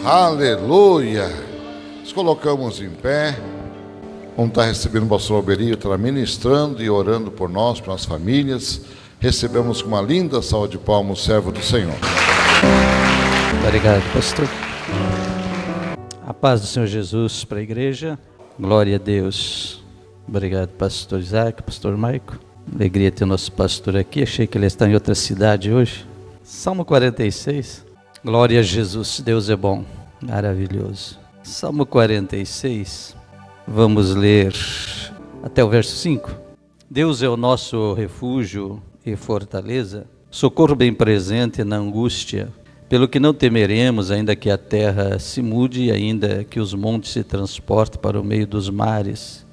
Aleluia! Nos colocamos em pé. Vamos estar recebendo o pastor Alberio, estará ministrando e orando por nós, por nossas famílias. Recebemos com uma linda salva de palmas o servo do Senhor. Obrigado, pastor. A paz do Senhor Jesus para a igreja. Glória a Deus. Obrigado, pastor Isaac, pastor Maico. Alegria ter o nosso pastor aqui. Achei que ele está em outra cidade hoje. Salmo 46. Glória a Jesus, Deus é bom, maravilhoso. Salmo 46, vamos ler até o verso 5. Deus é o nosso refúgio e fortaleza, socorro bem presente na angústia, pelo que não temeremos, ainda que a terra se mude, ainda que os montes se transportem para o meio dos mares,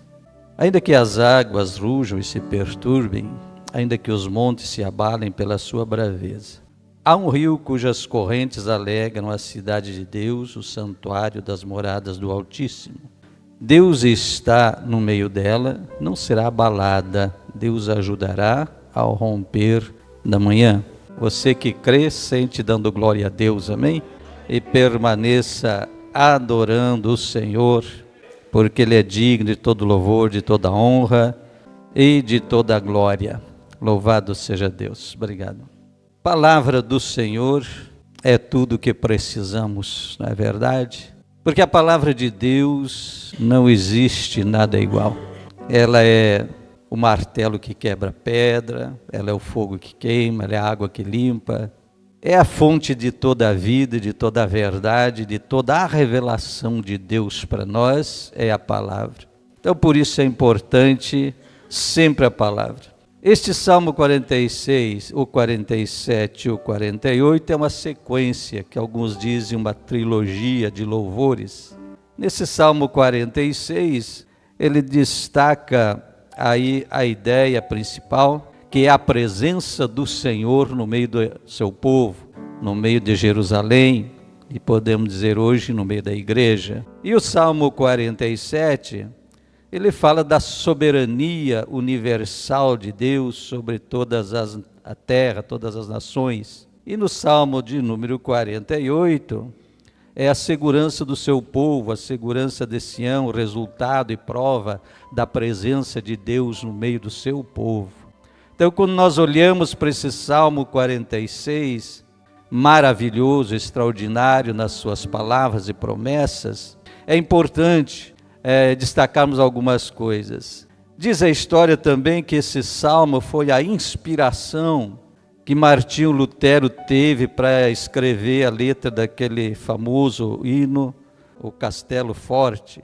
ainda que as águas rujam e se perturbem, ainda que os montes se abalem pela sua braveza. Há um rio cujas correntes alegram a cidade de Deus, o santuário das moradas do Altíssimo. Deus está no meio dela, não será abalada. Deus ajudará ao romper da manhã. Você que crê, sente dando glória a Deus, amém? E permaneça adorando o Senhor, porque Ele é digno de todo louvor, de toda honra e de toda glória. Louvado seja Deus. Obrigado. Palavra do Senhor é tudo o que precisamos, não é verdade? Porque a palavra de Deus não existe nada igual. Ela é o martelo que quebra pedra, ela é o fogo que queima, ela é a água que limpa, é a fonte de toda a vida, de toda a verdade, de toda a revelação de Deus para nós, é a palavra. Então por isso é importante sempre a palavra. Este Salmo 46, o 47 e o 48 é uma sequência, que alguns dizem uma trilogia de louvores. Nesse Salmo 46, ele destaca aí a ideia principal, que é a presença do Senhor no meio do seu povo, no meio de Jerusalém, e podemos dizer hoje no meio da igreja. E o Salmo 47... ele fala da soberania universal de Deus sobre a terra, todas as nações. E no Salmo de número 48, é a segurança do seu povo, a segurança de Sião, o resultado e prova da presença de Deus no meio do seu povo. Então, quando nós olhamos para esse Salmo 46, maravilhoso, extraordinário nas suas palavras e promessas, é importante destacarmos algumas coisas. Diz a história também que esse salmo foi a inspiração que Martinho Lutero teve para escrever a letra daquele famoso hino, o Castelo Forte,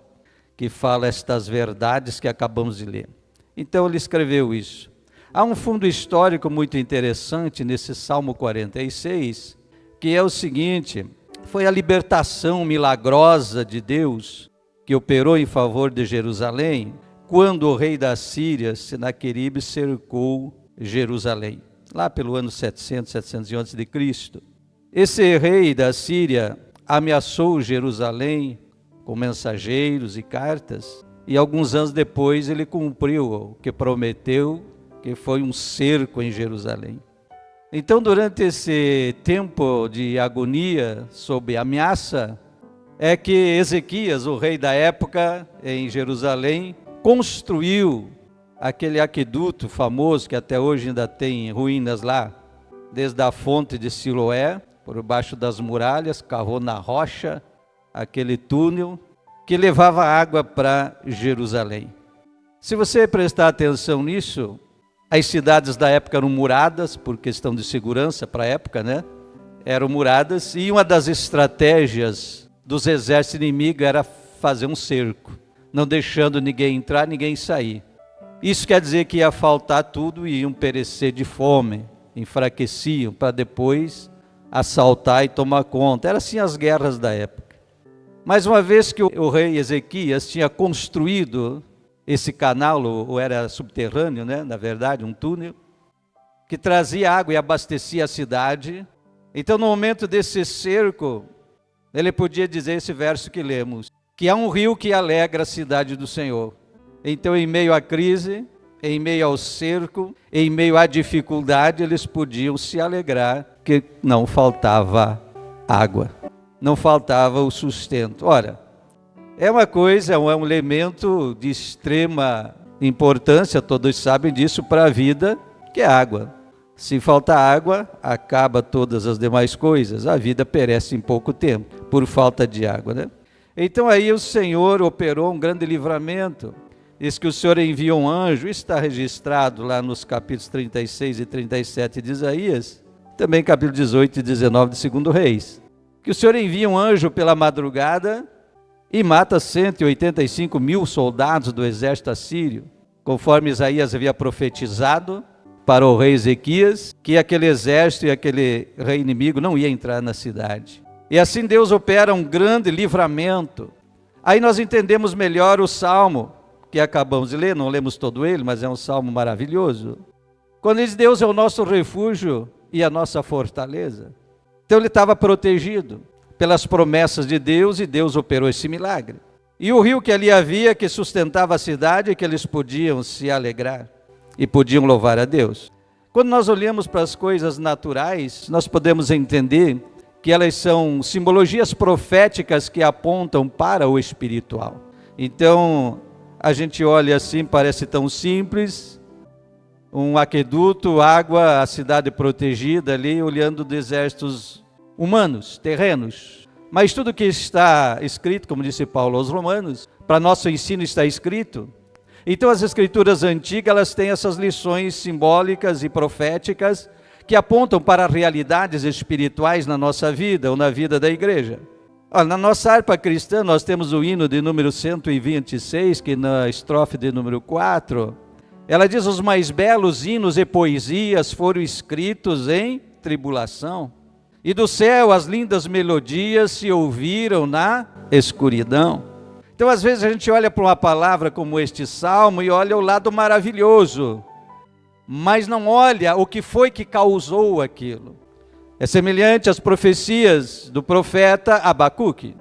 que fala estas verdades que acabamos de ler. Então ele escreveu isso. Há um fundo histórico muito interessante nesse Salmo 46, que é o seguinte: foi a libertação milagrosa de Deus que operou em favor de Jerusalém, quando o rei da Síria, Senaqueribe, cercou Jerusalém, lá pelo ano 711 a.C. Esse rei da Síria ameaçou Jerusalém com mensageiros e cartas, e alguns anos depois ele cumpriu o que prometeu, que foi um cerco em Jerusalém. Então, durante esse tempo de agonia sob ameaça, é que Ezequias, o rei da época em Jerusalém, construiu aquele aqueduto famoso que até hoje ainda tem ruínas lá, desde a fonte de Siloé, por baixo das muralhas, cavou na rocha aquele túnel que levava água para Jerusalém. Se você prestar atenção nisso, as cidades da época eram muradas, por questão de segurança para a época, né? Eram muradas, e uma das estratégias dos exércitos inimigos era fazer um cerco, não deixando ninguém entrar, ninguém sair. Isso quer dizer que ia faltar tudo e iam perecer de fome, enfraqueciam para depois assaltar e tomar conta. Eram assim as guerras da época. Mas uma vez que o rei Ezequias tinha construído esse canal, ou era subterrâneo, né? Na verdade, um túnel, que trazia água e abastecia a cidade, então no momento desse cerco, ele podia dizer esse verso que lemos, que há um rio que alegra a cidade do Senhor. Então, em meio à crise, em meio ao cerco, em meio à dificuldade, eles podiam se alegrar que não faltava água. não faltava o sustento. Ora, é uma coisa, é um elemento de extrema importância, todos sabem disso, para a vida, que é água. Se falta água, acaba todas as demais coisas. A vida perece em pouco tempo, por falta de água, né? Então aí o Senhor operou um grande livramento. Diz que o Senhor enviou um anjo, isso está registrado lá nos capítulos 36 e 37 de Isaías, também capítulo 18 e 19 de 2 Reis, que o Senhor envia um anjo pela madrugada e mata 185 mil soldados do exército assírio, conforme Isaías havia profetizado para o rei Ezequias, que aquele exército e aquele rei inimigo não ia entrar na cidade. E assim Deus opera um grande livramento. Aí nós entendemos melhor o Salmo, que acabamos de ler, não lemos todo ele, mas é um salmo maravilhoso. Quando diz Deus é o nosso refúgio e a nossa fortaleza. Então ele estava protegido pelas promessas de Deus e Deus operou esse milagre. E o rio que ali havia, que sustentava a cidade, que eles podiam se alegrar e podiam louvar a Deus. Quando nós olhamos para as coisas naturais, nós podemos entender que elas são simbologias proféticas que apontam para o espiritual. Então, a gente olha assim, parece tão simples, um aqueduto, água, a cidade protegida ali, olhando dos exércitos humanos, terrenos. Mas tudo que está escrito, como disse Paulo aos Romanos, para nosso ensino está escrito. Então as escrituras antigas, elas têm essas lições simbólicas e proféticas que apontam para realidades espirituais na nossa vida ou na vida da igreja. Na nossa harpa cristã nós temos o hino de número 126, que na estrofe de número 4, ela diz: os mais belos hinos e poesias foram escritos em tribulação, e do céu as lindas melodias se ouviram na escuridão. Então às vezes a gente olha para uma palavra como este salmo e olha o lado maravilhoso, mas não olha o que foi que causou aquilo. É semelhante às profecias do profeta Abacuque.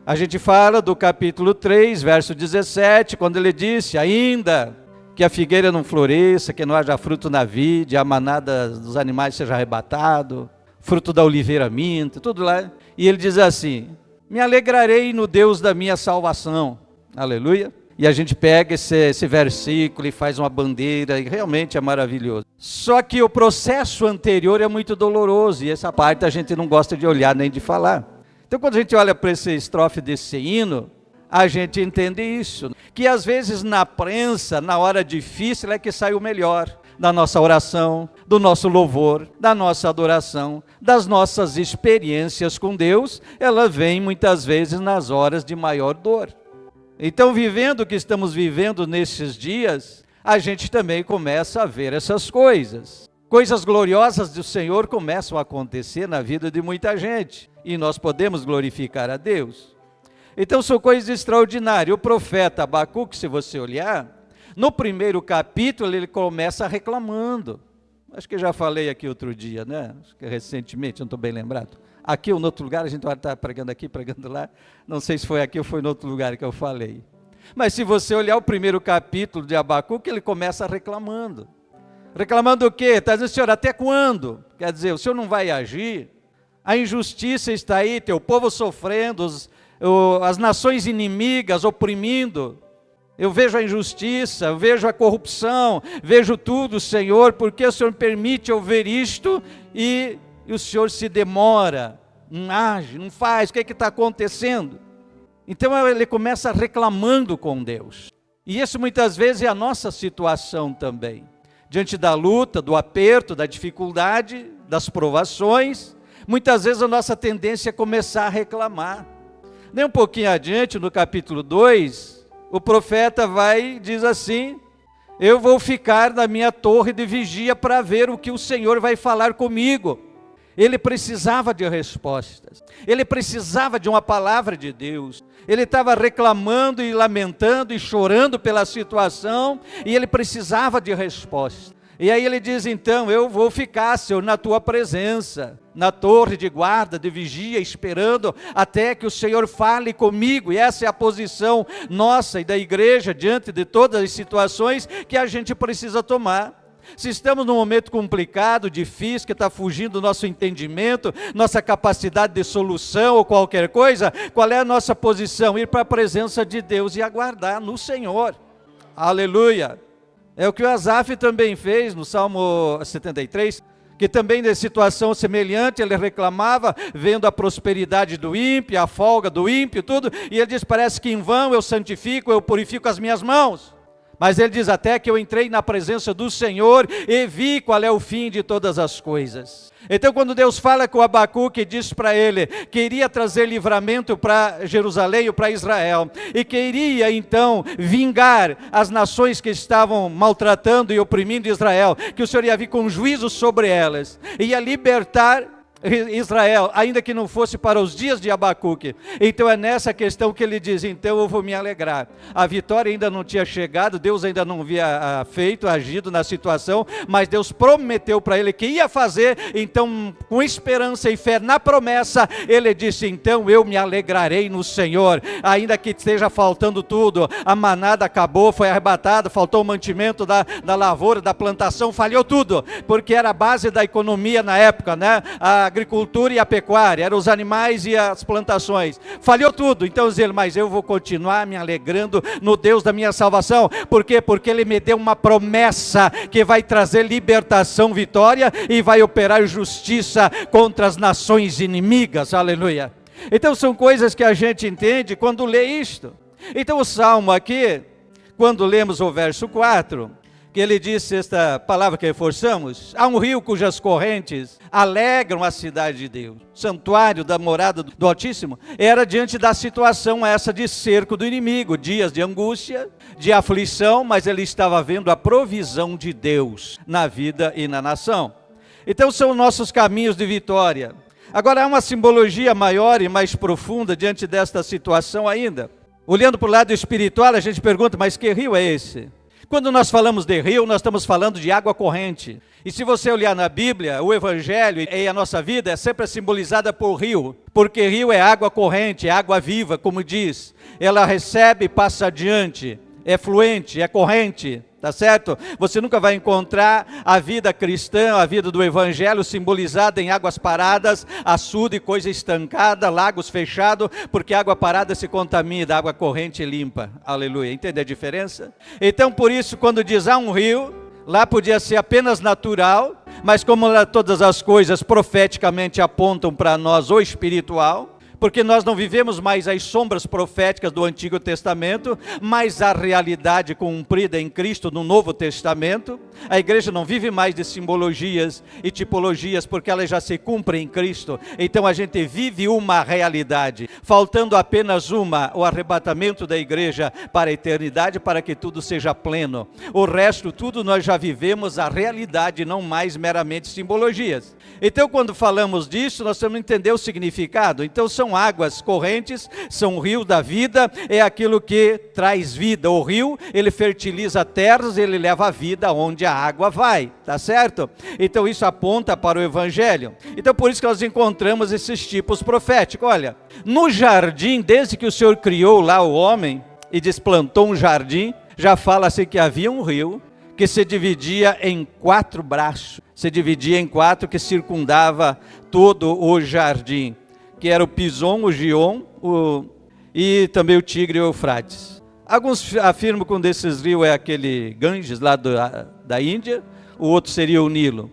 A gente fala do capítulo 3, verso 17, quando ele disse: ainda que a figueira não floresça, que não haja fruto na vide, a manada dos animais seja arrebatado, fruto da oliveira minta, tudo lá. E ele diz assim: me alegrarei no Deus da minha salvação. Aleluia. E a gente pega esse versículo e faz uma bandeira, e realmente é maravilhoso. Só que o processo anterior é muito doloroso, e essa parte a gente não gosta de olhar nem de falar. Então quando a gente olha para essa estrofe desse hino, a gente entende isso, que às vezes na prensa, na hora difícil, é que sai o melhor da nossa oração, do nosso louvor, da nossa adoração, das nossas experiências com Deus. Ela vem muitas vezes nas horas de maior dor. Então, vivendo o que estamos vivendo nesses dias, a gente também começa a ver essas coisas. Coisas gloriosas do Senhor começam a acontecer na vida de muita gente, e nós podemos glorificar a Deus. Então, são coisas extraordinárias. O profeta Abacuque, se você olhar, no primeiro capítulo ele começa reclamando. Acho que já falei aqui outro dia, né? Acho que recentemente, não estou bem lembrado. Aqui ou em outro lugar, a gente vai estar pregando aqui, pregando lá. Não sei se foi aqui ou foi em outro lugar que eu falei. Mas se você olhar o primeiro capítulo de Abacuque, ele começa reclamando. Reclamando o quê? Está dizendo: Senhor, até quando? Quer dizer, o Senhor não vai agir? A injustiça está aí, teu povo sofrendo, as nações inimigas oprimindo. Eu vejo a injustiça, eu vejo a corrupção, vejo tudo, Senhor, porque o Senhor permite eu ver isto e o Senhor se demora, não age, não faz, o que está acontecendo? Então ele começa reclamando com Deus. E isso muitas vezes é a nossa situação também. Diante da luta, do aperto, da dificuldade, das provações, muitas vezes a nossa tendência é começar a reclamar. Nem um pouquinho adiante, no capítulo 2, o profeta vai e diz assim: eu vou ficar na minha torre de vigia para ver o que o Senhor vai falar comigo. Ele precisava de respostas, ele precisava de uma palavra de Deus. Ele estava reclamando e lamentando e chorando pela situação, e ele precisava de resposta. E aí ele diz: então, eu vou ficar, Senhor, na tua presença, na torre de guarda, de vigia, esperando até que o Senhor fale comigo. E essa é a posição nossa e da igreja diante de todas as situações que a gente precisa tomar. Se estamos num momento complicado, difícil, que está fugindo do nosso entendimento, nossa capacidade de solução ou qualquer coisa, qual é a nossa posição? Ir para a presença de Deus e aguardar no Senhor. Aleluia! É o que o Asaf também fez no Salmo 73, que também de situação semelhante, ele reclamava, vendo a prosperidade do ímpio, a folga do ímpio, tudo, e ele diz, parece que em vão eu santifico, eu purifico as minhas mãos. Mas ele diz até que eu entrei na presença do Senhor e vi qual é o fim de todas as coisas. Então quando Deus fala com Abacuque e diz para ele que iria trazer livramento para Jerusalém ou para Israel, e que iria então vingar as nações que estavam maltratando e oprimindo Israel, que o Senhor ia vir com juízo sobre elas, ia libertar Israel, ainda que não fosse para os dias de Abacuque. Então é nessa questão que ele diz, então eu vou me alegrar. A vitória ainda não tinha chegado, Deus ainda não havia agido na situação, mas Deus prometeu para ele que ia fazer, então com esperança e fé na promessa, ele disse, então eu me alegrarei no Senhor, ainda que esteja faltando tudo, a manada acabou, foi arrebatada, faltou o mantimento da lavoura, da plantação, falhou tudo, porque era a base da economia na época, né? A agricultura e a pecuária, eram os animais e as plantações, falhou tudo. Então diz ele, mas eu vou continuar me alegrando no Deus da minha salvação. Por quê? Porque ele me deu uma promessa que vai trazer libertação, vitória, e vai operar justiça contra as nações inimigas, aleluia. Então são coisas que a gente entende quando lê isto. Então o Salmo aqui, quando lemos o verso 4, que ele disse esta palavra que reforçamos, há um rio cujas correntes alegram a cidade de Deus. O santuário da morada do Altíssimo era diante da situação essa de cerco do inimigo, dias de angústia, de aflição, mas ele estava vendo a provisão de Deus na vida e na nação. Então são nossos caminhos de vitória. Agora há uma simbologia maior e mais profunda diante desta situação ainda. Olhando para o lado espiritual, a gente pergunta, mas que rio é esse? Quando nós falamos de rio, nós estamos falando de água corrente. E se você olhar na Bíblia, o Evangelho e a nossa vida é sempre simbolizada por rio. Porque rio é água corrente, é água viva, como diz. Ela recebe e passa adiante, é fluente, é corrente. Tá certo? Você nunca vai encontrar a vida cristã, a vida do Evangelho simbolizada em águas paradas, açude, coisa estancada, lagos fechados, porque água parada se contamina, água corrente limpa. Aleluia. Entende a diferença? Então, por isso, quando diz há um rio, lá podia ser apenas natural, mas como lá todas as coisas profeticamente apontam para nós o espiritual, porque nós não vivemos mais as sombras proféticas do Antigo Testamento, mas a realidade cumprida em Cristo no Novo Testamento. A igreja não vive mais de simbologias e tipologias, porque elas já se cumprem em Cristo. Então a gente vive uma realidade, faltando apenas o arrebatamento da igreja para a eternidade, para que tudo seja pleno. O resto, tudo nós já vivemos a realidade, não mais meramente simbologias. Então quando falamos disso, nós temos que entender o significado. Então são águas correntes, são rios da vida, é aquilo que traz vida. O rio, ele fertiliza terras, ele leva a vida onde a água vai, tá certo? Então isso aponta para o Evangelho. Então por isso que nós encontramos esses tipos proféticos. Olha, no jardim, desde que o Senhor criou lá o homem e desplantou um jardim, já fala assim que havia um rio que se dividia em 4 braços, se dividia em 4 que circundava todo o jardim, que era o Pison, o Gion e também o Tigre e o Eufrates. Alguns afirmam que um desses rios é aquele Ganges, lá da Índia, o outro seria o Nilo.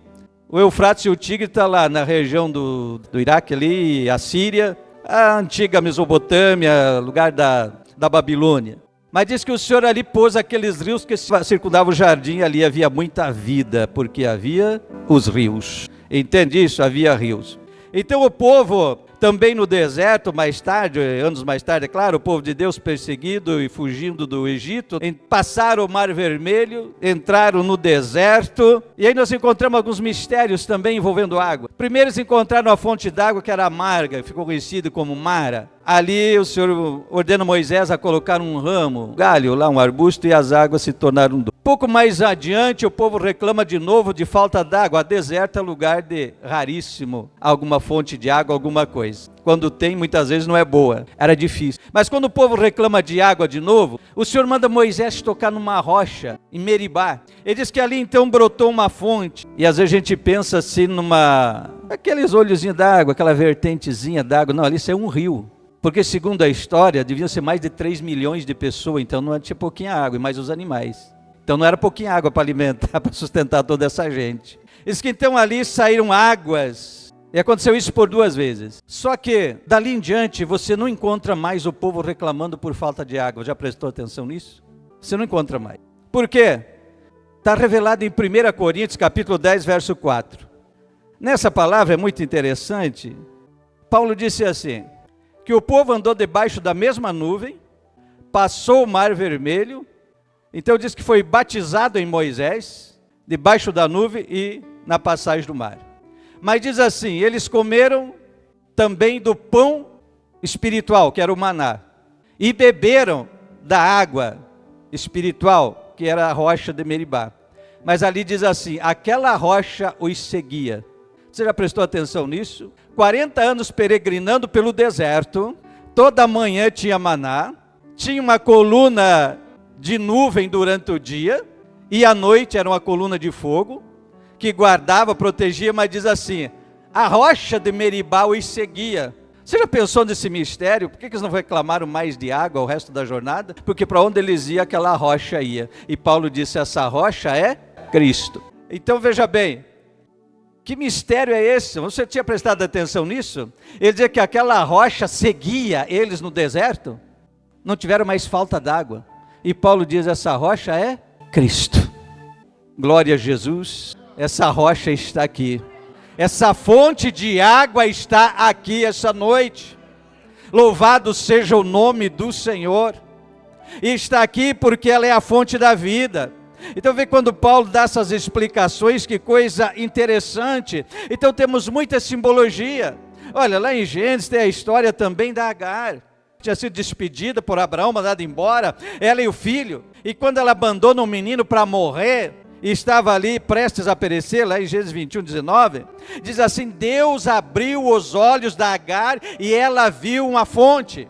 O Eufrates e o Tigre estão lá na região do Iraque, ali, a Síria, a antiga Mesopotâmia, lugar da Babilônia. Mas diz que o Senhor ali pôs aqueles rios que circundavam o jardim, ali havia muita vida, porque havia os rios. Entende isso? Havia rios. Então o povo, também no deserto, mais tarde, anos mais tarde, é claro, o povo de Deus perseguido e fugindo do Egito, passaram o Mar Vermelho, entraram no deserto, e aí nós encontramos alguns mistérios também envolvendo água. Primeiro eles encontraram a fonte d'água que era amarga, ficou conhecido como Mara. Ali o Senhor ordena Moisés a colocar um ramo, um galho lá, um arbusto, e as águas se tornaram doces. Pouco mais adiante, o povo reclama de novo de falta d'água. Deserto é lugar de raríssimo alguma fonte de água, alguma coisa. Quando tem, muitas vezes não é boa, era difícil. Mas quando o povo reclama de água de novo, o Senhor manda Moisés tocar numa rocha, em Meribá. Ele diz que ali então brotou uma fonte. E às vezes a gente pensa assim aqueles olhozinhos d'água, aquela vertentezinha d'água. Não, ali isso é um rio. Porque segundo a história, deviam ser mais de 3 milhões de pessoas, então não tinha pouquinha água, e mais os animais. Então não era pouquinha água para alimentar, para sustentar toda essa gente. Diz que então ali saíram águas, e aconteceu isso por 2 vezes. Só que dali em diante você não encontra mais o povo reclamando por falta de água. Já prestou atenção nisso? Você não encontra mais. Por quê? Está revelado em 1 Coríntios capítulo 10, verso 4. Nessa palavra é muito interessante. Paulo disse assim, que o povo andou debaixo da mesma nuvem, passou o mar vermelho, então diz que foi batizado em Moisés, debaixo da nuvem e na passagem do mar. Mas diz assim, eles comeram também do pão espiritual, que era o maná, e beberam da água espiritual, que era a rocha de Meribá. Mas ali diz assim, aquela rocha os seguia. Você já prestou atenção nisso? 40 anos peregrinando pelo deserto, toda manhã tinha maná, tinha uma coluna de nuvem durante o dia, e à noite era uma coluna de fogo, que guardava, protegia, mas diz assim, a rocha de Meribá os seguia. Você já pensou nesse mistério? Por que eles não reclamaram mais de água o resto da jornada? Porque para onde eles iam, aquela rocha ia. E Paulo disse, essa rocha é Cristo. Então veja bem, que mistério é esse? Você tinha prestado atenção nisso? Ele dizia que aquela rocha seguia eles no deserto, não tiveram mais falta d'água. E Paulo diz, essa rocha é Cristo. Glória a Jesus, essa rocha está aqui. Essa fonte de água está aqui essa noite. Louvado seja o nome do Senhor. E está aqui porque ela é a fonte da vida. Então vê quando Paulo dá essas explicações, que coisa interessante. Então temos muita simbologia. Olha, lá em Gênesis tem a história também da Agar. Tinha sido despedida por Abraão, mandada embora, ela e o filho. E quando ela abandona o menino para morrer, e estava ali prestes a perecer, lá em Gênesis 21, 19, diz assim, Deus abriu os olhos da Agar e ela viu uma fonte.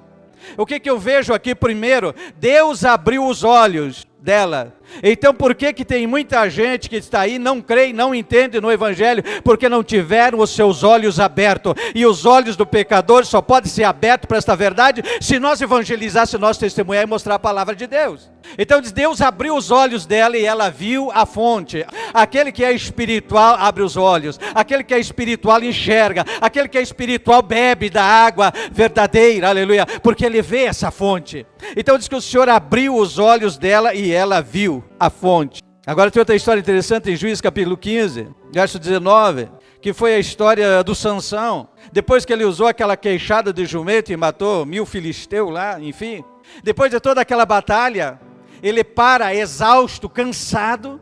O que eu vejo aqui primeiro? Deus abriu os olhos dela. Então por que tem muita gente que está aí, não crê e não entende no Evangelho? Porque não tiveram os seus olhos abertos. E os olhos do pecador só podem ser abertos para esta verdade se nós evangelizar, se nós testemunhar e mostrar a palavra de Deus. Então diz, Deus abriu os olhos dela e ela viu a fonte. Aquele que é espiritual abre os olhos. Aquele que é espiritual enxerga. Aquele que é espiritual bebe da água verdadeira, aleluia, porque ele vê essa fonte. Então diz que o Senhor abriu os olhos dela e ela viu a fonte. Agora tem outra história interessante em Juízes capítulo 15, verso 19, que foi a história do Sansão. Depois que ele usou aquela queixada de jumento e matou 1000 filisteus lá, enfim. Depois de toda aquela batalha, ele para exausto, cansado,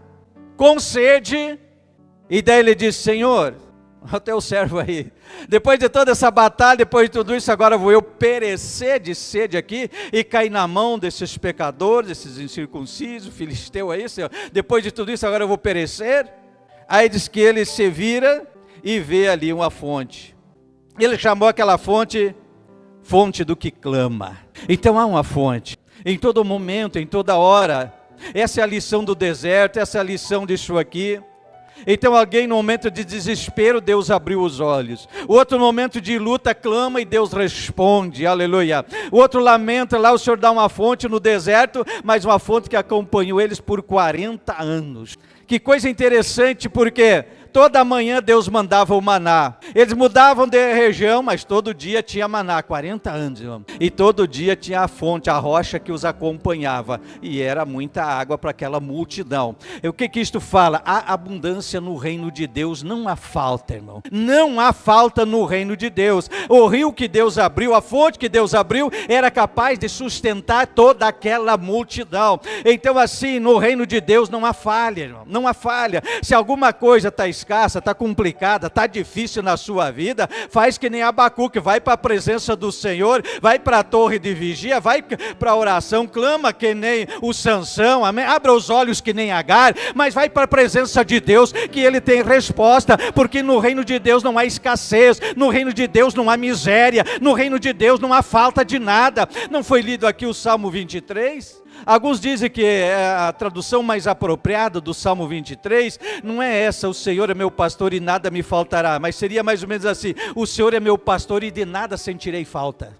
com sede, e daí ele diz, Senhor, o teu servo aí, depois de toda essa batalha, depois de tudo isso, agora vou eu perecer de sede aqui e cair na mão desses pecadores, desses incircuncisos, filisteu aí, Senhor. Depois de tudo isso, agora eu vou perecer. Aí diz que ele se vira e vê ali uma fonte. Ele chamou aquela fonte, fonte do que clama. Então há uma fonte, em todo momento, em toda hora. Essa é a lição do deserto, essa é a lição disso aqui. Então alguém no momento de desespero, Deus abriu os olhos. O outro momento de luta, clama e Deus responde, aleluia. O outro lamenta, lá o Senhor dá uma fonte no deserto, mas uma fonte que acompanhou eles por 40 anos. Que coisa interessante, porque toda manhã Deus mandava o maná. Eles mudavam de região, mas todo dia tinha maná, 40 anos, irmão. E todo dia tinha a fonte, a rocha que os acompanhava. E era muita água para aquela multidão. E o que isto fala? Há abundância no reino de Deus, não há falta, irmão. Não há falta no reino de Deus. O rio que Deus abriu, a fonte que Deus abriu, era capaz de sustentar toda aquela multidão. Então assim, no reino de Deus não há falha, irmão. Não há falha. Se alguma coisa está escassa, está complicada, está difícil na sua vida, faz que nem Abacuque, vai para a presença do Senhor, vai para a torre de vigia, vai para a oração, clama que nem o Sansão, amém? Abra os olhos que nem Agar, mas vai para a presença de Deus, que Ele tem resposta, porque no reino de Deus não há escassez, no reino de Deus não há miséria, no reino de Deus não há falta de nada. Não foi lido aqui o Salmo 23? Alguns dizem que a tradução mais apropriada do Salmo 23 não é essa: o Senhor é meu pastor e nada me faltará, mas seria mais ou menos assim: o Senhor é meu pastor e de nada sentirei falta.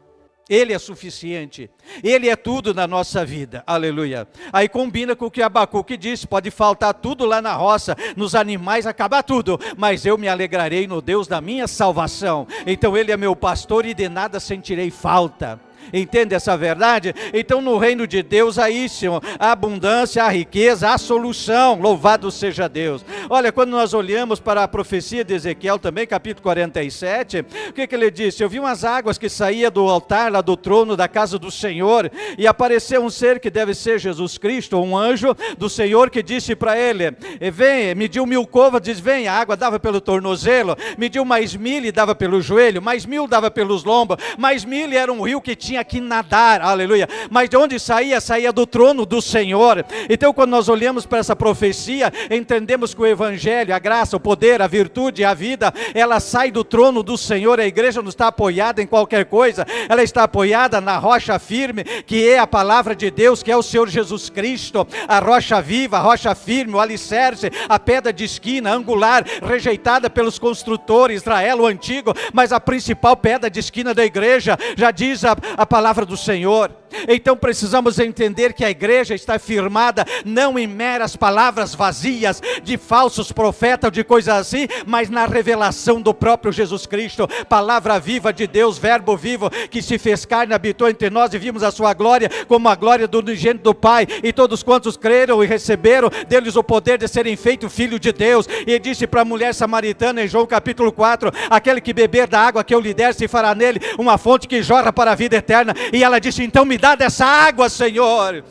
Ele é suficiente, Ele é tudo na nossa vida, aleluia. Aí combina com o que Abacuque disse: pode faltar tudo lá na roça, nos animais, acabar tudo, mas eu me alegrarei no Deus da minha salvação. Então Ele é meu pastor e de nada sentirei falta. Entende essa verdade? Então no reino de Deus há isso, a abundância, a riqueza, a solução, louvado seja Deus. Olha, quando nós olhamos para a profecia de Ezequiel também, capítulo 47, o que ele disse? Eu vi umas águas que saíam do altar, lá do trono da casa do Senhor, e apareceu um ser que deve ser Jesus Cristo, um anjo do Senhor, que disse para ele: vem, mediu 1000 covas, diz, vem, a água dava pelo tornozelo, mediu mais 1000 e dava pelo joelho, mais 1000 dava pelos lombos, mais 1000 era um rio que tinha que nadar, aleluia. Mas de onde saía? Saía do trono do Senhor. Então quando nós olhamos para essa profecia, entendemos que o evangelho, a graça, o poder, a virtude, a vida, ela sai do trono do Senhor. A igreja não está apoiada em qualquer coisa, ela está apoiada na rocha firme, que é a palavra de Deus, que é o Senhor Jesus Cristo, a rocha viva, a rocha firme, o alicerce, a pedra de esquina, angular, rejeitada pelos construtores, Israel, o antigo, mas a principal pedra de esquina da igreja, já diz a palavra do Senhor. Então precisamos entender que a igreja está firmada não em meras palavras vazias de falsos profetas ou de coisas assim, mas na revelação do próprio Jesus Cristo, palavra viva de Deus, verbo vivo, que se fez carne, habitou entre nós e vimos a sua glória como a glória do unigênito do Pai, e todos quantos creram e receberam deles o poder de serem feitos filho de Deus. E disse para a mulher samaritana em João capítulo 4, aquele que beber da água que eu lhe der, se fará nele uma fonte que jorra para a vida eterna. E ela disse: então me dá dessa água, Senhor.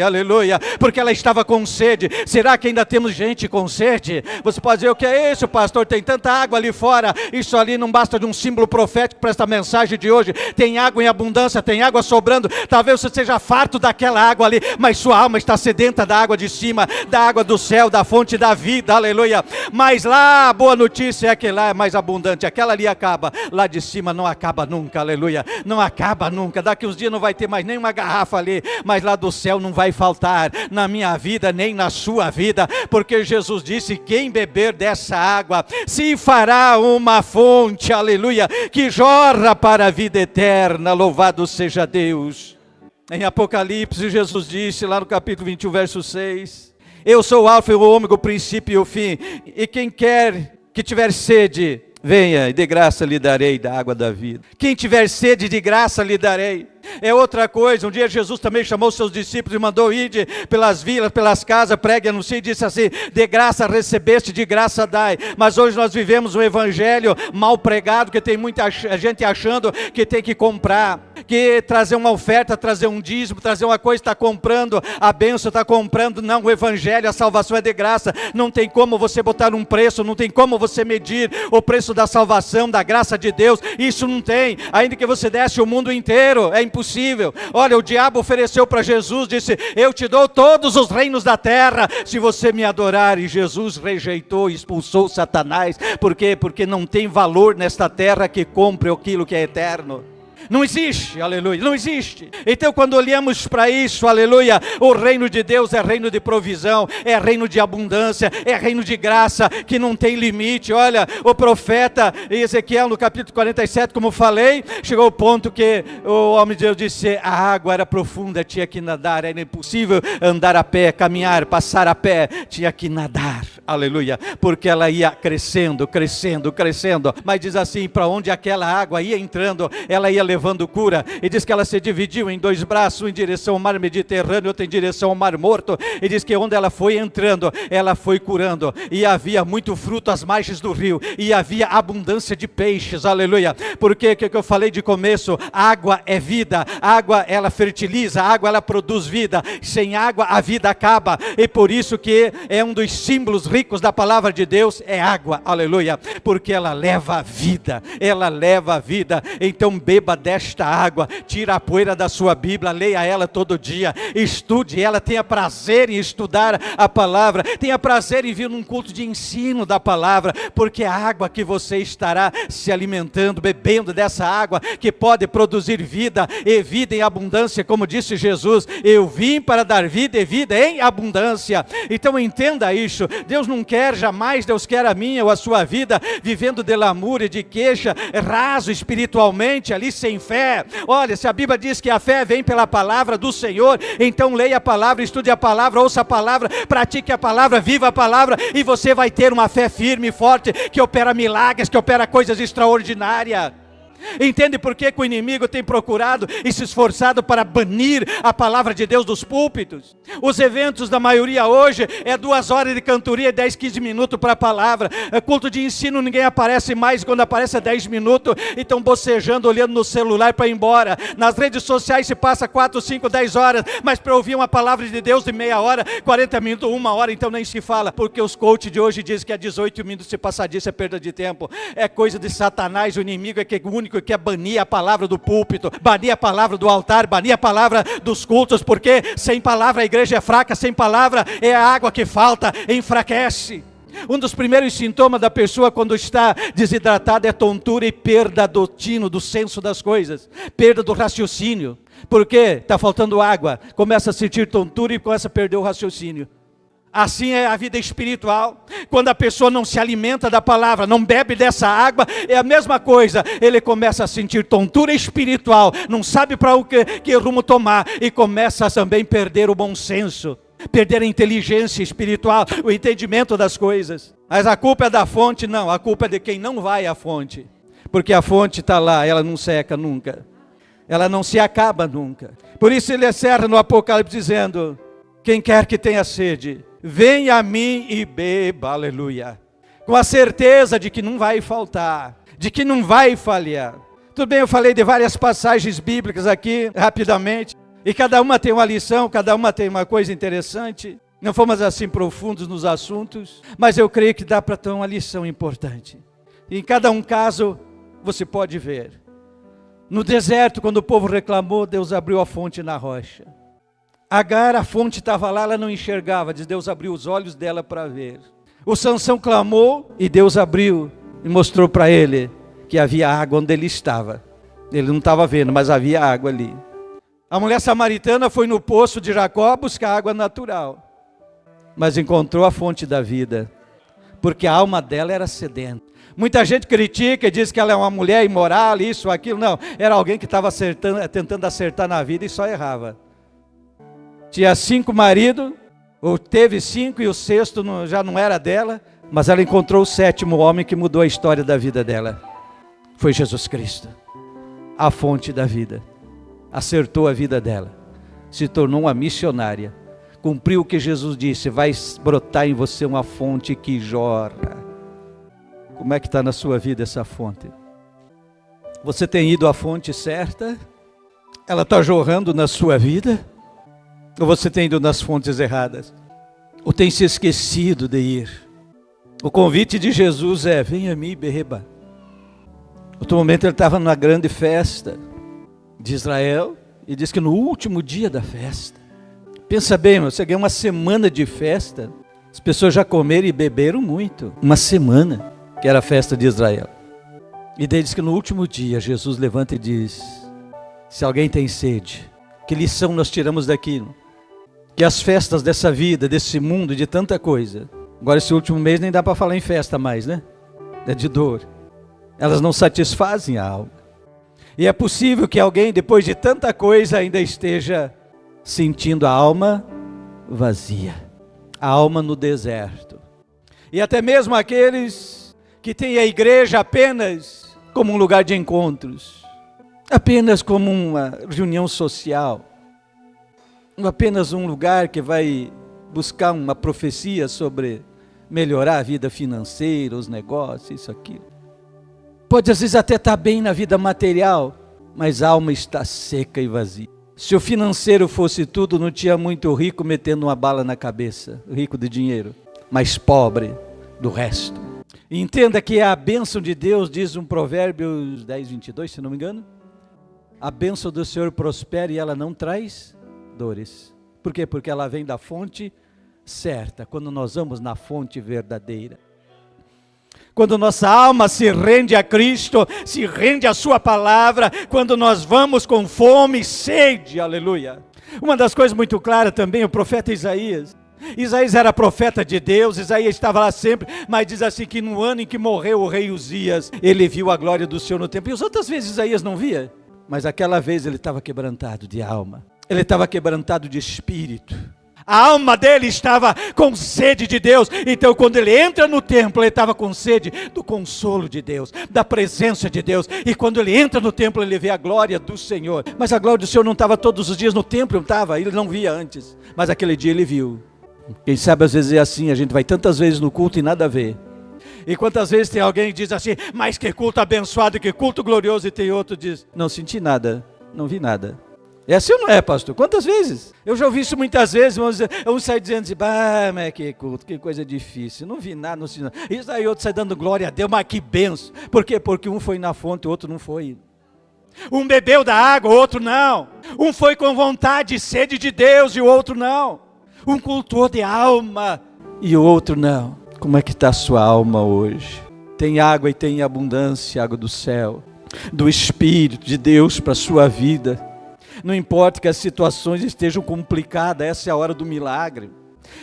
Aleluia, porque ela estava com sede. Será que ainda temos gente com sede? Você pode dizer: o que é isso, pastor? Tem tanta água ali fora. Isso ali não basta de um símbolo profético para esta mensagem de hoje. Tem água em abundância, tem água sobrando. Talvez você seja farto daquela água ali, mas sua alma está sedenta da água de cima, da água do céu, da fonte da vida, aleluia. Mas lá, a boa notícia é que lá é mais abundante. Aquela ali acaba, lá de cima não acaba nunca, aleluia. Não acaba nunca. Daqui uns dias não vai ter mais nenhuma garrafa ali, mas lá do céu não vai faltar, na minha vida nem na sua vida, porque Jesus disse: quem beber dessa água se fará uma fonte, aleluia, que jorra para a vida eterna, louvado seja Deus. Em Apocalipse, Jesus disse lá no capítulo 21, verso 6, eu sou o alfa e o ômega, o princípio e o fim, e quem quer que tiver sede, venha e de graça lhe darei da água da vida. Quem tiver sede, de graça lhe darei. É outra coisa. Um dia Jesus também chamou seus discípulos e mandou ir pelas vilas, pelas casas, pregue, anuncie, e disse assim: de graça recebeste, de graça dai. Mas hoje nós vivemos um evangelho mal pregado, que tem muita gente achando que tem que comprar, que trazer uma oferta, trazer um dízimo, trazer uma coisa, está comprando a bênção, está comprando. Não, o evangelho, a salvação é de graça. Não tem como você botar um preço, não tem como você medir o preço da salvação, da graça de Deus. Isso não tem. Ainda que você desse o mundo inteiro, é impossível. Olha, o diabo ofereceu para Jesus, disse: eu te dou todos os reinos da terra se você me adorar. E Jesus rejeitou, expulsou Satanás. Por quê? Porque não tem valor nesta terra que compre aquilo que é eterno. Não existe, aleluia, não existe. Então quando olhamos para isso, aleluia, o reino de Deus é reino de provisão, é reino de abundância, é reino de graça, que não tem limite. Olha, o profeta Ezequiel no capítulo 47, como falei, chegou ao ponto que o homem de Deus disse: a água era profunda, tinha que nadar, era impossível andar a pé, caminhar, passar a pé, tinha que nadar. aleluia, porque ela ia crescendo, crescendo, crescendo, mas diz assim, para onde aquela água ia entrando, ela ia levando cura, e diz que ela se dividiu em dois braços, um em direção ao mar Mediterrâneo, outro em direção ao mar Morto, e diz que onde ela foi entrando, ela foi curando, e havia muito fruto às margens do rio, e havia abundância de peixes, aleluia, porque que eu falei de começo, água é vida, água ela fertiliza, água ela produz vida, sem água a vida acaba, e por isso que é um dos símbolos ricos da palavra de Deus, é água, aleluia, porque ela leva a vida, ela leva a vida. Então beba desta água, tira a poeira da sua Bíblia, leia ela todo dia, estude ela, tenha prazer em estudar a palavra, tenha prazer em vir num culto de ensino da palavra, porque a água que você estará se alimentando, bebendo dessa água, que pode produzir vida, e vida em abundância, como disse Jesus, eu vim para dar vida e vida em abundância. Então entenda isso, Deus não quer jamais, Deus quer a minha ou a sua vida, vivendo de lamúria, de queixa, raso espiritualmente, ali sem fé. Olha, se a Bíblia diz que a fé vem pela palavra do Senhor, então leia a palavra, estude a palavra, ouça a palavra, pratique a palavra, viva a palavra, e você vai ter uma fé firme e forte, que opera milagres, que opera coisas extraordinárias. Entende por que o inimigo tem procurado e se esforçado para banir a palavra de Deus dos púlpitos? Os eventos da maioria hoje é 2 horas de cantoria e 10, 15 minutos para a palavra. Culto de ensino, ninguém aparece mais, quando aparece 10 minutos, e estão bocejando, olhando no celular para ir embora. Nas redes sociais se passa 4, 5, 10 horas, mas para ouvir uma palavra de Deus de meia hora, 40 minutos, 1 hora, então nem se fala, porque os coaches de hoje dizem que é 18 minutos, se passar disso é perda de tempo. É coisa de Satanás, o inimigo é que o único que quer banir a palavra do púlpito, banir a palavra do altar, banir a palavra dos cultos, porque sem palavra a igreja é fraca, sem palavra é a água que falta, enfraquece. Um dos primeiros sintomas da pessoa quando está desidratada é tontura e perda do tino, do senso das coisas, perda do raciocínio, porque está faltando água, começa a sentir tontura e começa a perder o raciocínio. Assim é a vida espiritual, quando a pessoa não se alimenta da palavra, não bebe dessa água, é a mesma coisa, ele começa a sentir tontura espiritual, não sabe para o que rumo tomar, e começa a também perder o bom senso, perder a inteligência espiritual, o entendimento das coisas. Mas a culpa é da fonte? Não, a culpa é de quem não vai à fonte, porque a fonte está lá, ela não seca nunca, ela não se acaba nunca. Por isso ele encerra no Apocalipse dizendo, quem quer que tenha sede, venha a mim e beba, aleluia, com a certeza de que não vai faltar, de que não vai falhar. Tudo bem, eu falei de várias passagens bíblicas aqui, rapidamente, e cada uma tem uma lição, cada uma tem uma coisa interessante, não fomos assim profundos nos assuntos, mas eu creio que dá para ter uma lição importante. Em cada um caso, você pode ver, no deserto, quando o povo reclamou, Deus abriu a fonte na rocha. Agar, a fonte estava lá, ela não enxergava, diz Deus abriu os olhos dela para ver. O Sansão clamou e Deus abriu e mostrou para ele que havia água onde ele estava. Ele não estava vendo, mas havia água ali. A mulher samaritana foi no poço de Jacó buscar água natural, mas encontrou a fonte da vida, porque a alma dela era sedenta. Muita gente critica e diz que ela é uma mulher imoral, isso, aquilo. Não, era alguém que estava tentando acertar na vida e só errava. Tinha 5 maridos, ou teve 5 e o 6º já não era dela, mas ela encontrou o 7º homem que mudou a história da vida dela. Foi Jesus Cristo, a fonte da vida. Acertou a vida dela, se tornou uma missionária, cumpriu o que Jesus disse, vai brotar em você uma fonte que jorra. Como é que está na sua vida essa fonte? Você tem ido à fonte certa? Ela está jorrando na sua vida? Ou você tem ido nas fontes erradas? Ou tem se esquecido de ir? O convite de Jesus é, venha a mim e beba. Outro momento ele estava numa grande festa de Israel, e diz que no último dia da festa, pensa bem, você ganhou uma semana de festa, as pessoas já comeram e beberam muito, uma semana, que era a festa de Israel. E daí diz que no último dia, Jesus levanta e diz, se alguém tem sede, que lição nós tiramos daqui? Que as festas dessa vida, desse mundo, de tanta coisa, agora esse último mês nem dá para falar em festa mais, né? É de dor. Elas não satisfazem a alma. E é possível que alguém, depois de tanta coisa, ainda esteja sentindo a alma vazia, a alma no deserto. E até mesmo aqueles que têm a igreja apenas como um lugar de encontros, apenas como uma reunião social, apenas um lugar que vai buscar uma profecia sobre melhorar a vida financeira, os negócios, isso, aquilo. Pode às vezes até estar bem na vida material, mas a alma está seca e vazia. Se o financeiro fosse tudo, não tinha muito rico metendo uma bala na cabeça, rico de dinheiro, mas pobre do resto. E entenda que a bênção de Deus, diz um Provérbios 10, 22, se não me engano, a bênção do Senhor prospera e ela não traz dores. Por quê? Porque ela vem da fonte certa, quando nós vamos na fonte verdadeira. Quando nossa alma se rende a Cristo, se rende à sua palavra, quando nós vamos com fome e sede, aleluia. Uma das coisas muito claras também, o profeta Isaías. Isaías era profeta de Deus, Isaías estava lá sempre, mas diz assim que no ano em que morreu o rei Uzias, ele viu a glória do Senhor no templo. E as outras vezes Isaías não via, mas aquela vez ele estava quebrantado de alma, ele estava quebrantado de espírito. A alma dele estava com sede de Deus. Então quando ele entra no templo, ele estava com sede do consolo de Deus, da presença de Deus. E quando ele entra no templo, ele vê a glória do Senhor. Mas a glória do Senhor não estava todos os dias no templo, não estava, ele não via antes. Mas aquele dia ele viu. Quem sabe às vezes é assim, a gente vai tantas vezes no culto e nada a ver. E quantas vezes tem alguém que diz assim, mas que culto abençoado, que culto glorioso, e tem outro que diz, não senti nada, não vi nada. É assim ou não é, pastor? Quantas vezes? Eu já ouvi isso muitas vezes, um sai dizendo assim, mas que culto, que coisa difícil, não vi nada, não sei nada. Isso aí outro sai dando glória a Deus, mas que benção. Por quê? Porque um foi na fonte, o outro não foi. Um bebeu da água, o outro não. Um foi com vontade e sede de Deus e o outro não. Um cultuou de alma e o outro não. Como é que está a sua alma hoje? Tem água e tem abundância, água do céu, do Espírito de Deus para a sua vida. Não importa que as situações estejam complicadas, essa é a hora do milagre.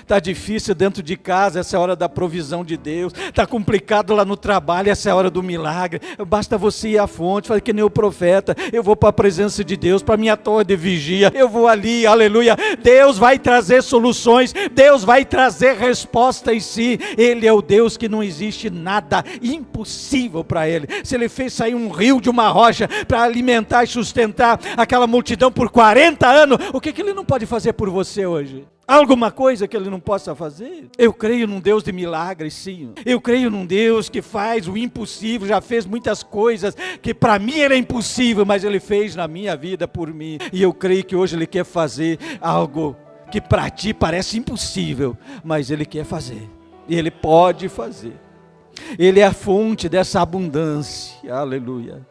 Está difícil dentro de casa, essa é a hora da provisão de Deus. Está complicado lá no trabalho, essa é a hora do milagre. Basta você ir à fonte, fazer que nem o profeta. Eu vou para a presença de Deus, para a minha torre de vigia. Eu vou ali, aleluia. Deus vai trazer soluções, Deus vai trazer resposta em si. Ele é o Deus que não existe nada impossível para Ele. Se Ele fez sair um rio de uma rocha para alimentar e sustentar aquela multidão por 40 anos, o que Ele não pode fazer por você hoje? Alguma coisa que Ele não possa fazer? Eu creio num Deus de milagres, sim. Eu creio num Deus que faz o impossível, já fez muitas coisas que para mim era impossível, mas Ele fez na minha vida por mim. E eu creio que hoje Ele quer fazer algo que para ti parece impossível, mas Ele quer fazer. E Ele pode fazer. Ele é a fonte dessa abundância. Aleluia.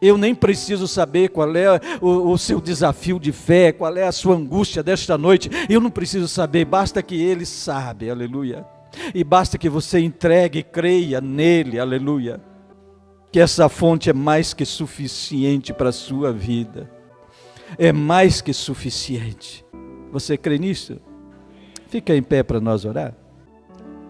Eu nem preciso saber qual é o seu desafio de fé, qual é a sua angústia desta noite. Eu não preciso saber, basta que Ele sabe, aleluia. E basta que você entregue e creia nele, aleluia. Que essa fonte é mais que suficiente para a sua vida. É mais que suficiente. Você crê nisso? Fica em pé para nós orar.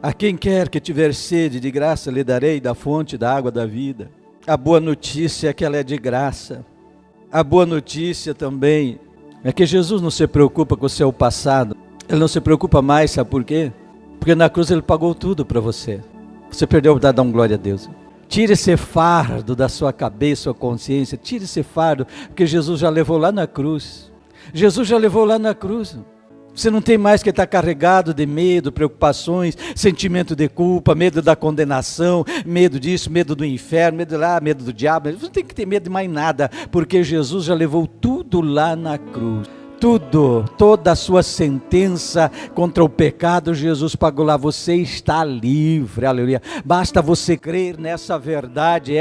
A quem quer que tiver sede, de graça lhe darei da fonte da água da vida. A boa notícia é que ela é de graça. A boa notícia também é que Jesus não se preocupa com o seu passado. Ele não se preocupa mais, sabe por quê? Porque na cruz Ele pagou tudo para você. Você perdeu, dá um glória a Deus. Tire esse fardo da sua cabeça, sua consciência. Tire esse fardo, porque Jesus já levou lá na cruz. Jesus já levou lá na cruz. Você não tem mais que estar carregado de medo, preocupações, sentimento de culpa, medo da condenação, medo disso, medo do inferno, medo lá, medo do diabo. Você não tem que ter medo de mais nada, porque Jesus já levou tudo lá na cruz. Tudo, toda a sua sentença contra o pecado, Jesus pagou lá. Você está livre, aleluia. Basta você crer nessa verdade.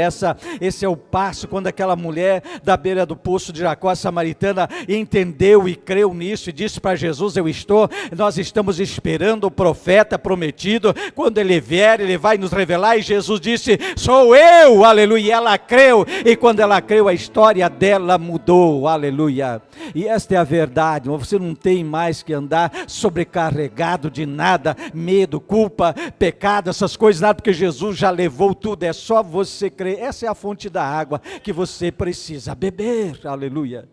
Esse é o passo quando aquela mulher da beira do poço de Jacó, a samaritana, entendeu e creu nisso e disse para Jesus: nós estamos esperando o profeta prometido. Quando ele vier, ele vai nos revelar. E Jesus disse: sou eu, aleluia. E ela creu, e quando ela creu, a história dela mudou, aleluia. E esta é a verdade. Você não tem mais que andar sobrecarregado de nada, medo, culpa, pecado, essas coisas, nada, porque Jesus já levou tudo. É só você crer. Essa é a fonte da água que você precisa beber, aleluia,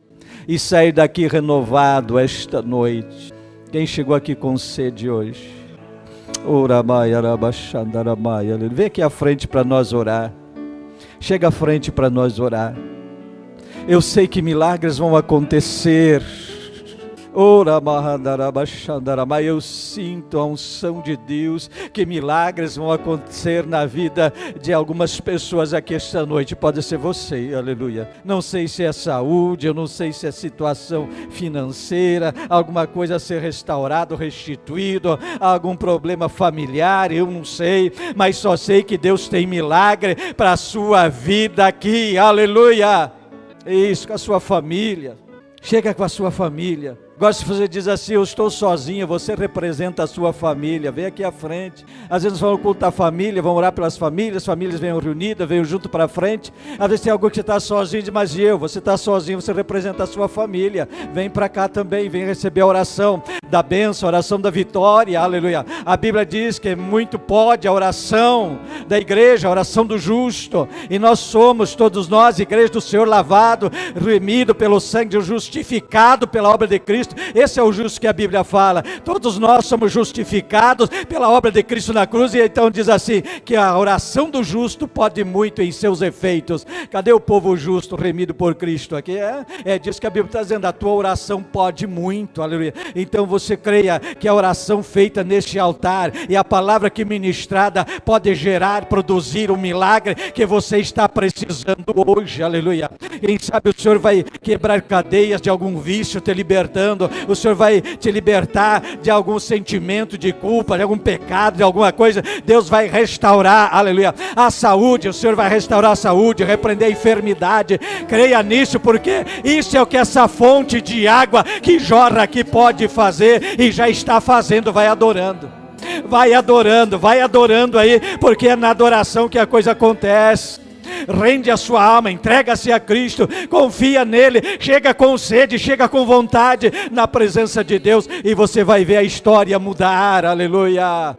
e sair daqui renovado esta noite. Quem chegou aqui com sede hoje? Vem aqui à frente para nós orar. Chega à frente para nós orar. Eu sei que milagres vão acontecer. Eu sinto a unção de Deus, que milagres vão acontecer na vida de algumas pessoas aqui esta noite. Pode ser você, aleluia. Não sei se é saúde, eu não sei se é situação financeira, alguma coisa a ser restaurado, restituído, algum problema familiar, eu não sei, mas só sei que Deus tem milagre para a sua vida aqui, aleluia. Isso, com a sua família. Chega com a sua família. Gosto de você diz assim: eu estou sozinho, você representa a sua família, vem aqui à frente. Às vezes vamos ocultar a família, vamos orar pelas famílias venham reunidas, venham junto para frente. Às vezes tem alguém que está sozinho, mas você está sozinho, você representa a sua família. Vem para cá também, vem receber a oração da bênção, a oração da vitória, aleluia. A Bíblia diz que muito pode a oração da igreja, a oração do justo. E nós somos, todos nós, igreja do Senhor, lavado, remido pelo sangue, justificado pela obra de Cristo. Esse é o justo que a Bíblia fala. Todos nós somos justificados pela obra de Cristo na cruz. E então diz assim, que a oração do justo pode muito em seus efeitos. Cadê o povo justo remido por Cristo? Aqui é disso que a Bíblia está dizendo. A tua oração pode muito, aleluia. Então você creia que a oração feita neste altar e a palavra que ministrada pode gerar, produzir um milagre que você está precisando hoje, aleluia. Quem sabe o Senhor vai quebrar cadeias de algum vício, te libertando. O Senhor vai te libertar de algum sentimento de culpa, de algum pecado, de alguma coisa. Deus vai restaurar, aleluia, a saúde. O Senhor vai restaurar a saúde, repreender a enfermidade. Creia nisso, porque isso é o que essa fonte de água que jorra aqui pode fazer e já está fazendo. Vai adorando aí, porque é na adoração que a coisa acontece. Rende a sua alma, entrega-se a Cristo, confia nele, chega com sede, chega com vontade na presença de Deus e você vai ver a história mudar, aleluia.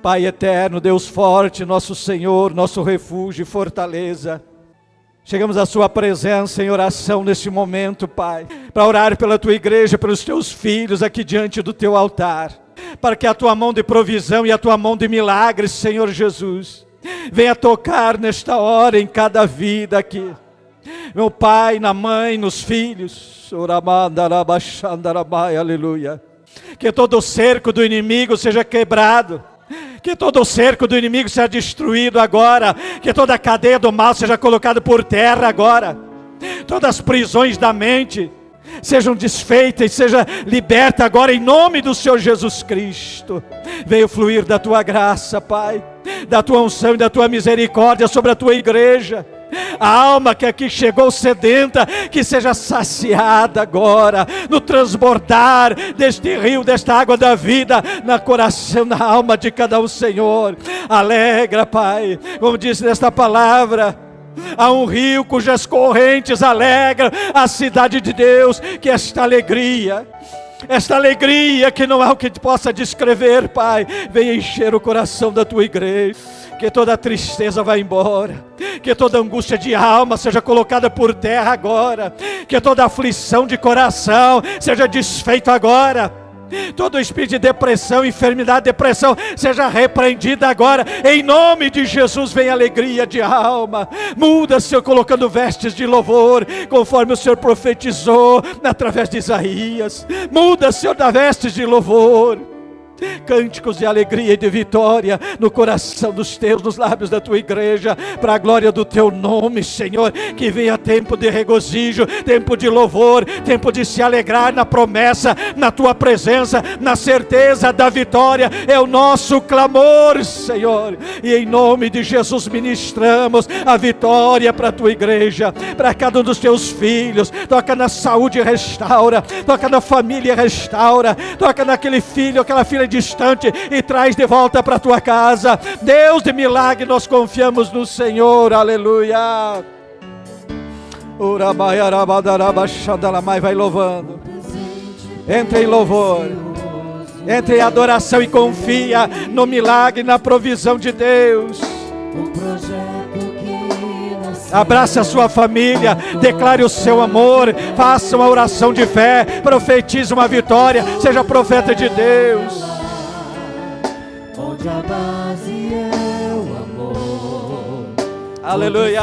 Pai eterno, Deus forte, nosso Senhor, nosso refúgio e fortaleza, chegamos à sua presença em oração neste momento, Pai, para orar pela tua igreja, pelos teus filhos aqui diante do teu altar, para que a tua mão de provisão e a tua mão de milagres, Senhor Jesus, venha tocar nesta hora em cada vida aqui, meu Pai, na mãe, nos filhos, aleluia. Que todo o cerco do inimigo seja quebrado, que todo o cerco do inimigo seja destruído agora, que toda a cadeia do mal seja colocada por terra agora, todas as prisões da mente sejam desfeitas e seja liberta agora em nome do Senhor Jesus Cristo. Veio fluir da tua graça, Pai, da tua unção e da tua misericórdia sobre a tua igreja. A alma que aqui chegou sedenta, que seja saciada agora, no transbordar deste rio, desta água da vida, na coração, na alma de cada um, Senhor. Alegra, Pai, como disse nesta palavra, há um rio cujas correntes alegram a cidade de Deus. Que esta alegria que não há o que possa descrever, Pai, venha encher o coração da tua igreja. Que toda tristeza vá embora, que toda angústia de alma seja colocada por terra agora, que toda aflição de coração seja desfeita agora. Todo espírito de depressão, enfermidade, depressão, seja repreendida agora, em nome de Jesus. Vem alegria de alma, muda, Senhor, colocando vestes de louvor, conforme o Senhor profetizou, através de Isaías. Muda, Senhor, da vestes de louvor, cânticos de alegria e de vitória no coração dos teus, nos lábios da tua igreja, para a glória do teu nome, Senhor. Que venha tempo de regozijo, tempo de louvor, tempo de se alegrar na promessa, na tua presença, na certeza da vitória. É o nosso clamor, Senhor, e em nome de Jesus ministramos a vitória para a tua igreja, para cada um dos teus filhos. Toca na saúde e restaura, toca na família e restaura, toca naquele filho, aquela filha distante e traz de volta para a tua casa. Deus de milagre, nós confiamos no Senhor, aleluia. Vai louvando, entre em louvor, entre em adoração e confia no milagre, na provisão de Deus. Abrace a sua família, declare o seu amor, faça uma oração de fé, profetize uma vitória, seja profeta de Deus. onde a base é o amor. Aleluia.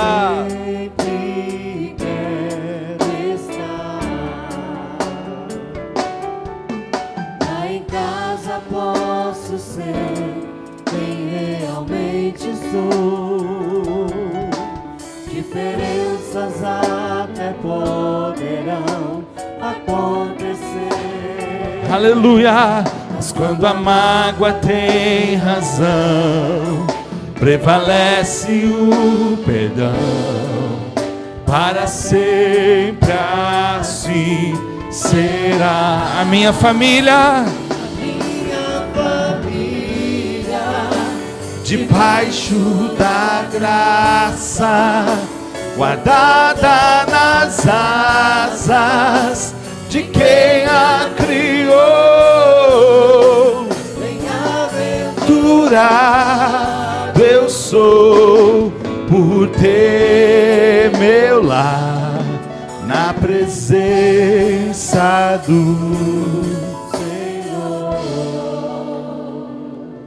Sempre quero estar. Lá em casa posso ser quem realmente sou. Diferenças até poderão acontecer. Aleluia. Mas quando a mágoa tem razão, prevalece o perdão. Para sempre assim será. A minha família, debaixo da graça, guardada nas asas de quem a criou. Bem-aventurado eu sou por ter meu lar na presença do